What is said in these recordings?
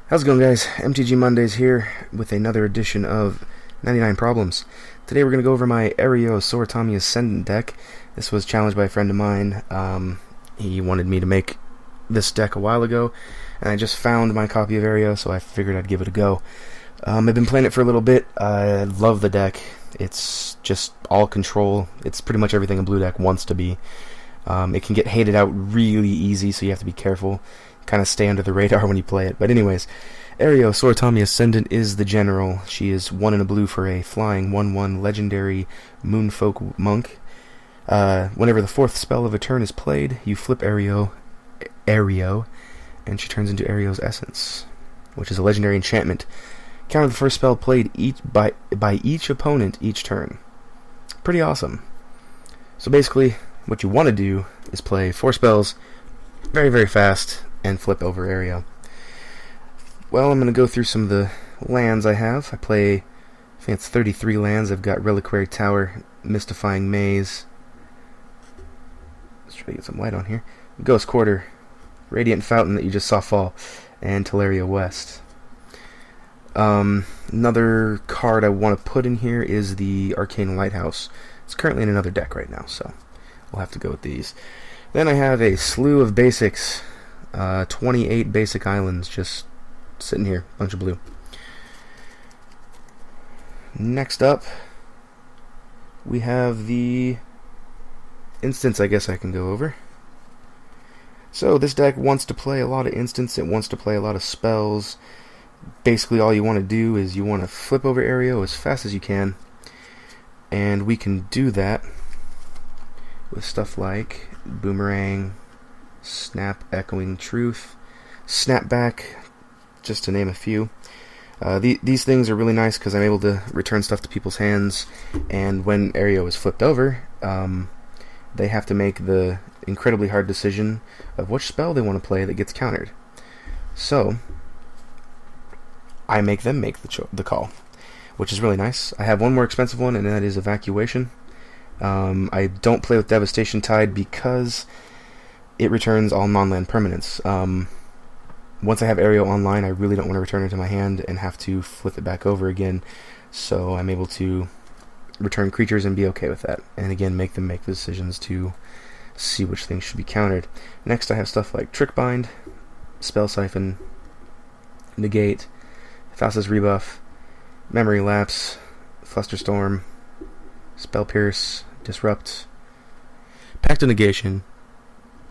How's it going, guys? MTG Mondays here with another edition of 99 Problems. Today we're going to go over my Erayo Soratami Ascendant deck. This was challenged by a friend of mine. He wanted me to make this deck a while ago, and I just found my copy of Erayo, so I figured I'd give it a go. I've been playing it for a little bit. I love the deck. It's just all control. It's pretty much everything a blue deck wants to be. It can get hated out really easy, so you have to be careful. Kind of stay under the radar when you play it. But anyways, Erayo Soratami Ascendant is the general. She is 1 and a blue for a flying 1/1 legendary Moonfolk monk. Whenever the 4th spell of a turn is played, you flip Erayo, and she turns into Erayo's Essence, which is a legendary enchantment. Counter the first spell played by each opponent each turn. Pretty awesome. So basically, what you want to do is play 4 spells very, very fast and flip over Erayo. Well, I'm going to go through some of the lands I have. I think it's 33 lands. I've got Reliquary Tower, Mystifying Maze. Let's try to get some light on here. Ghost Quarter, Radiant Fountain that you just saw fall, and Teleria West. Another card I want to put in here is the Arcane Lighthouse. It's currently in another deck right now, so we'll have to go with these. Then I have a slew of basics, 28 basic islands just sitting here, bunch of blue. Next up, we have the instants I guess I can go over. So this deck wants to play a lot of instants, it wants to play a lot of spells. Basically all you want to do is you want to flip over Erayo as fast as you can, and we can do that with stuff like Boomerang, Snap, Echoing Truth, Snapback, just to name a few. These things are really nice because I'm able to return stuff to people's hands, and when Erayo is flipped over, they have to make the incredibly hard decision of which spell they want to play that gets countered. So I make them make the call, which is really nice. I have one more expensive one, and that is Evacuation. I don't play with Devastation Tide because it returns all non-land permanents. Once I have Erayo online, I really don't want to return it to my hand and have to flip it back over again, so I'm able to return creatures and be okay with that, and again make them make the decisions to see which things should be countered. Next I have stuff like Trickbind, Spell Siphon, Negate, Thassa's Rebuff, Memory Lapse, Flusterstorm, Spell Pierce, Disrupt, Pact of Negation,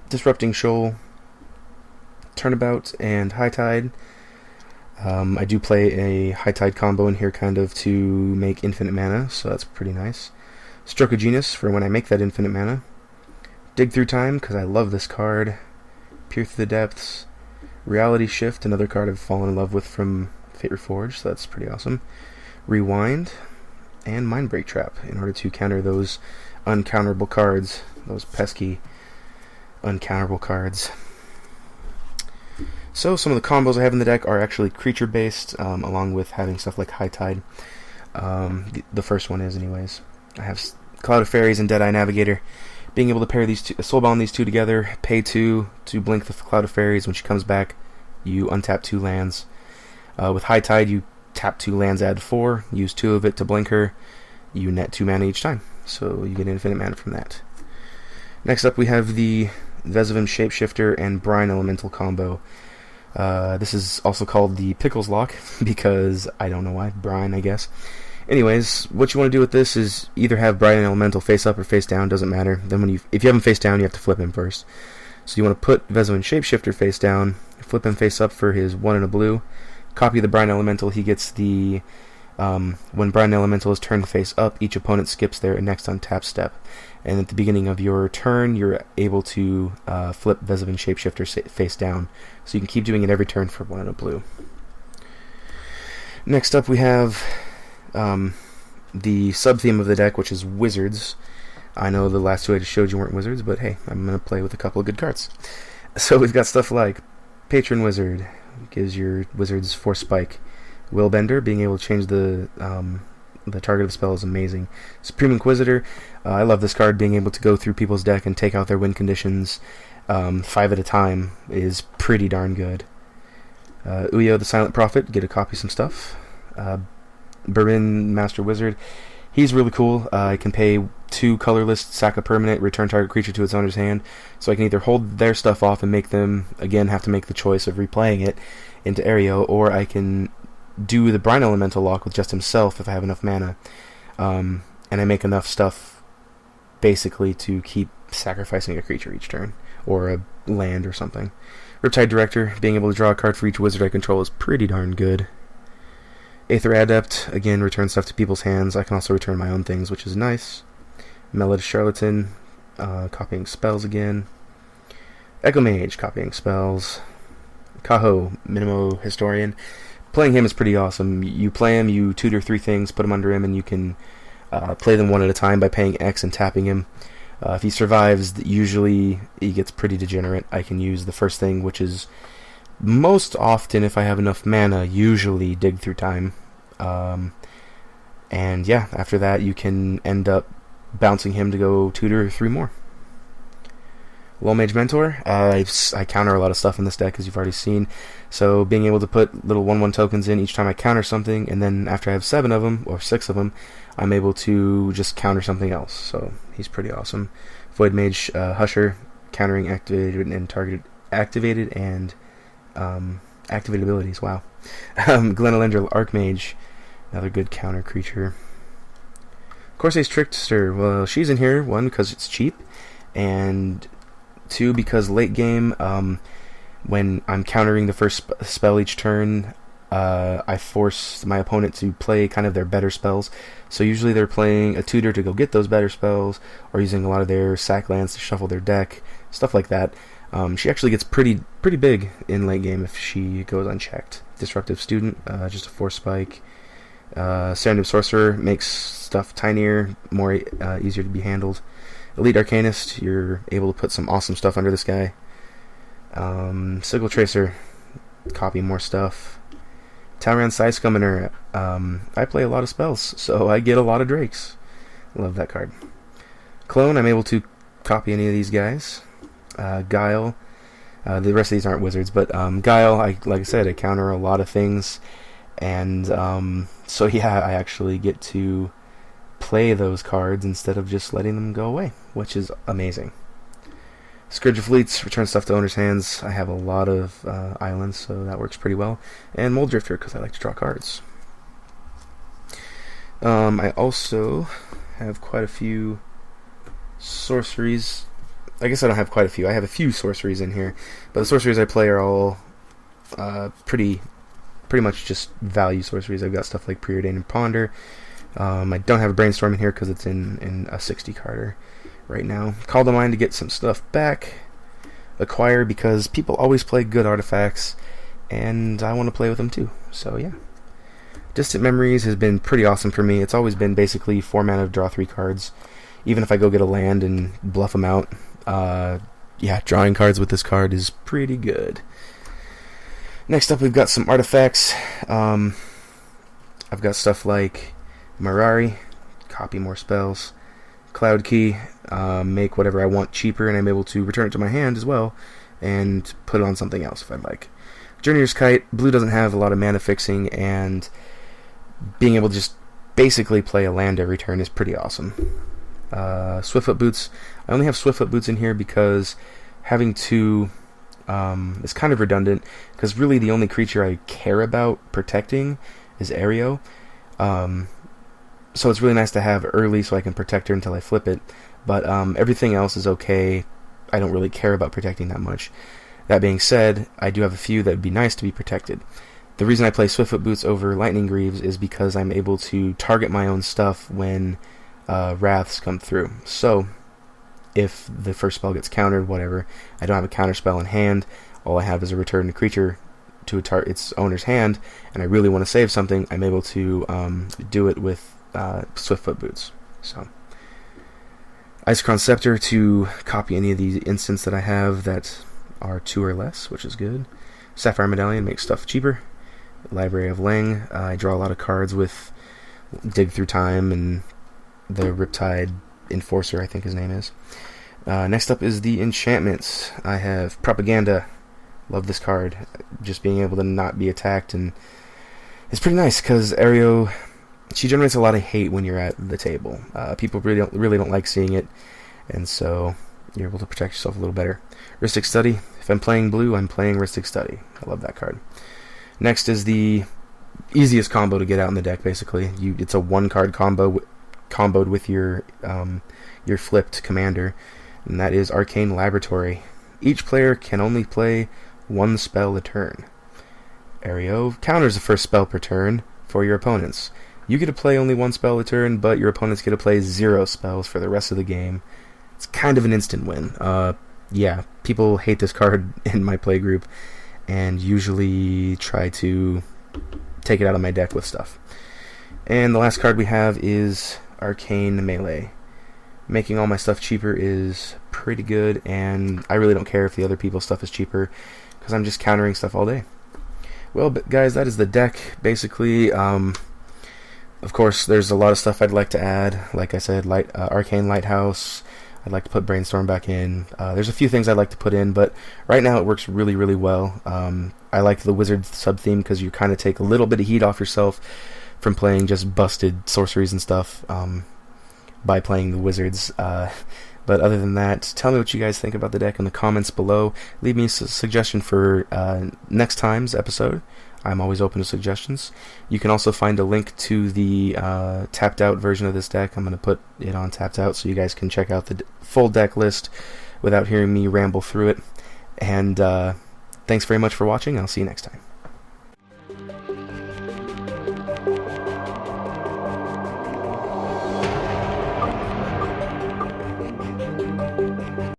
Disrupting Shoal, Turnabout, and High Tide. I do play a High Tide combo in here kind of to make infinite mana, so that's pretty nice. Stroke of Genius for when I make that infinite mana. Dig Through Time, because I love this card. Peer Through the Depths. Reality Shift, another card I've fallen in love with from Fate Reforged, so that's pretty awesome. Rewind, and Mindbreak Trap in order to counter those uncounterable cards, those pesky uncounterable cards. So some of the combos I have in the deck are actually creature based, along with having stuff like High Tide. The first one is anyways. I have Cloud of Fairies and Deadeye Navigator. Being able to pair these two, soulbound these two together, pay 2 to blink the Cloud of Fairies. When she comes back, you untap 2 lands. With High Tide, you tap 2 lands, add 4, use 2 of it to blink her. You net 2 mana each time, so you get infinite mana from that. Next up, we have the Vezavim Shapeshifter and Brine Elemental combo. This is also called the Pickles Lock because I don't know why, Brine, I guess. Anyways, what you want to do with this is either have Brine Elemental face up or face down, doesn't matter. Then if you have him face down, you have to flip him first. So you want to put Vezavim Shapeshifter face down, flip him face up for his 1 and a blue. Copy the Brine Elemental. He gets the when Brine Elemental is turned face up, each opponent skips their next untap step, and at the beginning of your turn you're able to flip Vezavim Shapeshifter face down, so you can keep doing it every turn for 1 and a blue. Next up we have the sub-theme of the deck, which is Wizards. I know the last 2 I just showed you weren't Wizards, but hey, I'm going to play with a couple of good cards. So we've got stuff like Patron Wizard, gives your wizards 4 spike. Willbender, being able to change the target of the spell is amazing. Supreme Inquisitor, I love this card, being able to go through people's deck and take out their win conditions 5 at a time is pretty darn good. Uyo the Silent Prophet, get to copy some stuff. Barin Master Wizard, he's really cool. I can pay 2 colorless, sack a permanent, return target creature to its owner's hand, so I can either hold their stuff off and make them, again, have to make the choice of replaying it into Erayo, or I can do the Brine Elemental lock with just himself if I have enough mana. And I make enough stuff, basically, to keep sacrificing a creature each turn, or a land or something. Riptide Director, being able to draw a card for each wizard I control is pretty darn good. Aether Adept, again, return stuff to people's hands. I can also return my own things, which is nice. Melody Charlatan, copying spells again. Echo Mage, copying spells. Kaho, Minimo Historian. Playing him is pretty awesome. You play him, you tutor 3 things, put them under him, and you can play them one at a time by paying X and tapping him. If he survives, usually he gets pretty degenerate. I can use the first thing, which is most often, if I have enough mana, usually Dig Through Time. And yeah, after that you can end up bouncing him to go tutor 3 more. Well Mage Mentor, I counter a lot of stuff in this deck, as you've already seen, so being able to put little 1/1 tokens in each time I counter something, and then after I have 7 of them, or 6 of them, I'm able to just counter something else, so he's pretty awesome. Void Mage Husher, countering activated and targeted, activated abilities, wow. Glenelendra Archmage, another good counter creature. Corsair's Trickster, well, she's in here, 1, because it's cheap, and 2, because late game, when I'm countering the first spell each turn, I force my opponent to play kind of their better spells. So usually they're playing a tutor to go get those better spells, or using a lot of their sack lands to shuffle their deck, stuff like that. She actually gets pretty big in late game if she goes unchecked. Disruptive Student, just a 4 spike. Serendip Sorcerer makes stuff tinier, more easier to be handled. Elite Arcanist, you're able to put some awesome stuff under this guy. Sigil Tracer, copy more stuff. Talrand Side Scummoner, I play a lot of spells, so I get a lot of Drakes. Love that card. Clone, I'm able to copy any of these guys. Guile, the rest of these aren't wizards, but Guile, like I said, I counter a lot of things, and so yeah, I actually get to play those cards instead of just letting them go away, which is amazing. Scourge of Fleets, return stuff to owner's hands. I have a lot of islands, so that works pretty well. And Mold Drifter, because I like to draw cards. I also have quite a few sorceries. I guess I don't have quite a few. I have a few sorceries in here, but the sorceries I play are all pretty much just value sorceries. I've got stuff like Preordain and Ponder. I don't have a Brainstorm in here because it's in a 60 carder right now. Call to Mind to get some stuff back. Acquire, because people always play good artifacts, and I want to play with them too. So yeah. Distant Memories has been pretty awesome for me. It's always been basically 4 mana to draw 3 cards. Even if I go get a land and bluff them out, yeah, drawing cards with this card is pretty good. Next up, we've got some artifacts. I've got stuff like Mirari, copy more spells. Cloud Key, make whatever I want cheaper, and I'm able to return it to my hand as well, and put it on something else if I'd like. Journeyer's Kite, blue doesn't have a lot of mana fixing, and being able to just basically play a land every turn is pretty awesome. Swiftfoot Boots, I only have Swiftfoot Boots in here because having 2 is kind of redundant, because really the only creature I care about protecting is Erayo. So it's really nice to have early so I can protect her until I flip it, but everything else is okay. I don't really care about protecting that much. That being said, I do have a few that would be nice to be protected. The reason I play Swiftfoot Boots over Lightning Greaves is because I'm able to target my own stuff when Wraths come through. So if the first spell gets countered, whatever, I don't have a counter spell in hand, all I have is a return creature to its owner's hand, and I really want to save something, I'm able to do it with Swiftfoot Boots. So Isochron Scepter to copy any of the instants that I have that are 2 or less, which is good. Sapphire Medallion makes stuff cheaper. Library of Leng, I draw a lot of cards with Dig Through Time and the Riptide Enforcer, I think his name is. Next up is the enchantments. I have Propaganda, Love this card. Just being able to not be attacked, and it's pretty nice because Erayo, she generates a lot of hate when you're at the table. People really don't like seeing it, and so you're able to protect yourself a little better. Rhystic Study. If I'm playing blue, I'm playing Rhystic Study. I love that card. Next is the easiest combo to get out in the deck. Basically, it's a one-card combo comboed with your flipped commander, and that is Arcane Laboratory. Each player can only play one spell a turn. Erayo counters the first spell per turn for your opponents. You get to play only one spell a turn, but your opponents get to play 0 spells for the rest of the game. It's kind of an instant win. Yeah, people hate this card in my play group, and usually try to take it out of my deck with stuff. And the last card we have is Arcane Melee. Making all my stuff cheaper is pretty good, and I really don't care if the other people's stuff is cheaper, because I'm just countering stuff all day. Well, but guys, that is the deck, basically. Of course, there's a lot of stuff I'd like to add. Like I said, Arcane Lighthouse. I'd like to put Brainstorm back in. There's a few things I'd like to put in, but right now it works really, really well. I like the Wizard sub-theme because you kind of take a little bit of heat off yourself from playing just busted sorceries and stuff by playing the Wizards. But other than that, tell me what you guys think about the deck in the comments below. Leave me a suggestion for next time's episode. I'm always open to suggestions. You can also find a link to the tapped out version of this deck. I'm going to put it on tapped out so you guys can check out the full deck list without hearing me ramble through it. And thanks very much for watching. I'll see you next time.